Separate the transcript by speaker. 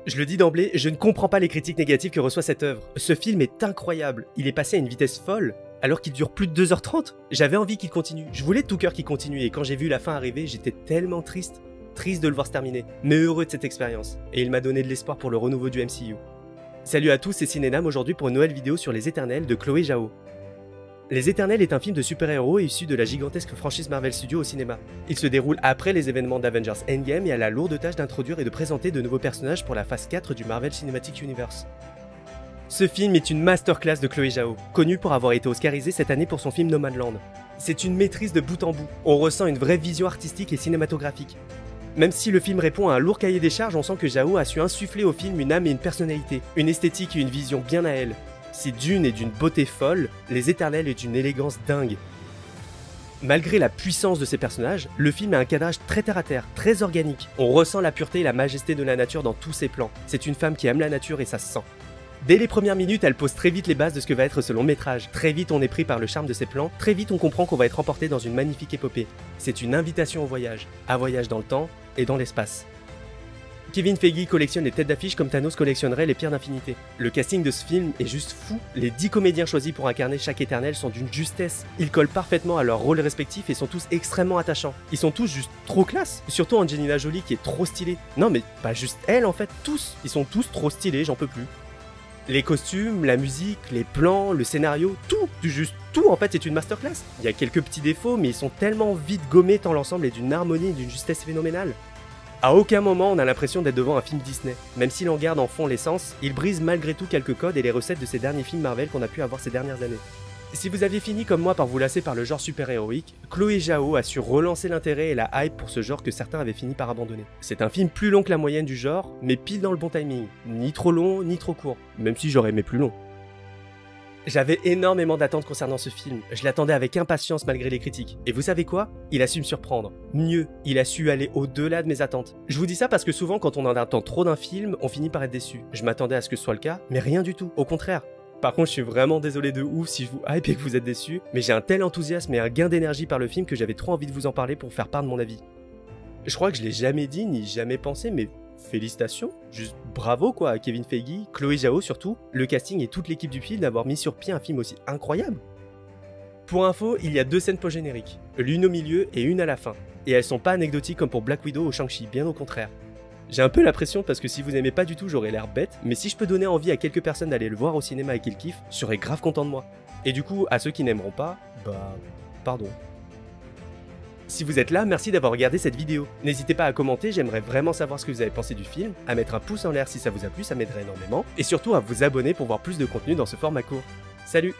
Speaker 1: Je le dis d'emblée, je ne comprends pas les critiques négatives que reçoit cette œuvre. Ce film est incroyable, il est passé à une vitesse folle, alors qu'il dure plus de 2h30. J'avais envie qu'il continue, je voulais de tout cœur qu'il continue, et quand j'ai vu la fin arriver, j'étais tellement triste. Triste de le voir se terminer, mais heureux de cette expérience. Et il m'a donné de l'espoir pour le renouveau du MCU. Salut à tous, c'est Cinénam aujourd'hui pour une nouvelle vidéo sur Les Éternels de Chloé Zhao. Les Éternels est un film de super-héros issu de la gigantesque franchise Marvel Studios au cinéma. Il se déroule après les événements d'Avengers Endgame et a la lourde tâche d'introduire et de présenter de nouveaux personnages pour la phase 4 du Marvel Cinematic Universe. Ce film est une masterclass de Chloé Zhao, connue pour avoir été oscarisée cette année pour son film No Man's Land. C'est une maîtrise de bout en bout, on ressent une vraie vision artistique et cinématographique. Même si le film répond à un lourd cahier des charges, on sent que Zhao a su insuffler au film une âme et une personnalité, une esthétique et une vision bien à elle. Si Dune est d'une beauté folle, Les Éternels est d'une élégance dingue. Malgré la puissance de ses personnages, le film a un cadrage très terre-à-terre, très organique. On ressent la pureté et la majesté de la nature dans tous ses plans. C'est une femme qui aime la nature et ça se sent. Dès les premières minutes, elle pose très vite les bases de ce que va être ce long métrage. Très vite, on est pris par le charme de ses plans. Très vite, on comprend qu'on va être emporté dans une magnifique épopée. C'est une invitation au voyage. Un voyage dans le temps et dans l'espace. Kevin Feige collectionne les têtes d'affiche comme Thanos collectionnerait les pierres d'infinité. Le casting de ce film est juste fou. Les 10 comédiens choisis pour incarner chaque éternel sont d'une justesse. Ils collent parfaitement à leurs rôles respectifs et sont tous extrêmement attachants. Ils sont tous juste trop classe. Surtout Angelina Jolie qui est trop stylée. Non mais pas juste elle en fait, tous. Ils sont tous trop stylés, j'en peux plus. Les costumes, la musique, les plans, le scénario, tout en fait est une masterclass. Il y a quelques petits défauts mais ils sont tellement vite gommés tant l'ensemble est d'une harmonie et d'une justesse phénoménale. À aucun moment on a l'impression d'être devant un film Disney. Même s'il en garde en fond l'essence, il brise malgré tout quelques codes et les recettes de ces derniers films Marvel qu'on a pu avoir ces dernières années. Si vous aviez fini comme moi par vous lasser par le genre super-héroïque, Chloé Zhao a su relancer l'intérêt et la hype pour ce genre que certains avaient fini par abandonner. C'est un film plus long que la moyenne du genre, mais pile dans le bon timing. Ni trop long, ni trop court. Même si j'aurais aimé plus long. J'avais énormément d'attentes concernant ce film, je l'attendais avec impatience malgré les critiques. Et vous savez quoi? Il a su me surprendre. Mieux, il a su aller au-delà de mes attentes. Je vous dis ça parce que souvent quand on en attend trop d'un film, on finit par être déçu. Je m'attendais à ce que ce soit le cas, mais rien du tout, au contraire. Par contre, je suis vraiment désolé de ouf si je vous hype et que vous êtes déçus, mais j'ai un tel enthousiasme et un gain d'énergie par le film que j'avais trop envie de vous en parler pour faire part de mon avis. Je crois que je l'ai jamais dit ni jamais pensé, mais félicitations, juste bravo quoi à Kevin Feige, Chloé Zhao surtout, le casting et toute l'équipe du film d'avoir mis sur pied un film aussi incroyable. Pour info, il y a 2 scènes post-génériques, l'une au milieu et une à la fin, et elles sont pas anecdotiques comme pour Black Widow ou Shang-Chi, bien au contraire. J'ai un peu la pression parce que si vous aimez pas du tout, j'aurais l'air bête, mais si je peux donner envie à quelques personnes d'aller le voir au cinéma et qu'ils kiffent, je serais grave content de moi. Et du coup, à ceux qui n'aimeront pas, bah, pardon. Si vous êtes là, merci d'avoir regardé cette vidéo. N'hésitez pas à commenter, j'aimerais vraiment savoir ce que vous avez pensé du film, à mettre un pouce en l'air si ça vous a plu, ça m'aiderait énormément, et surtout à vous abonner pour voir plus de contenu dans ce format court. Salut!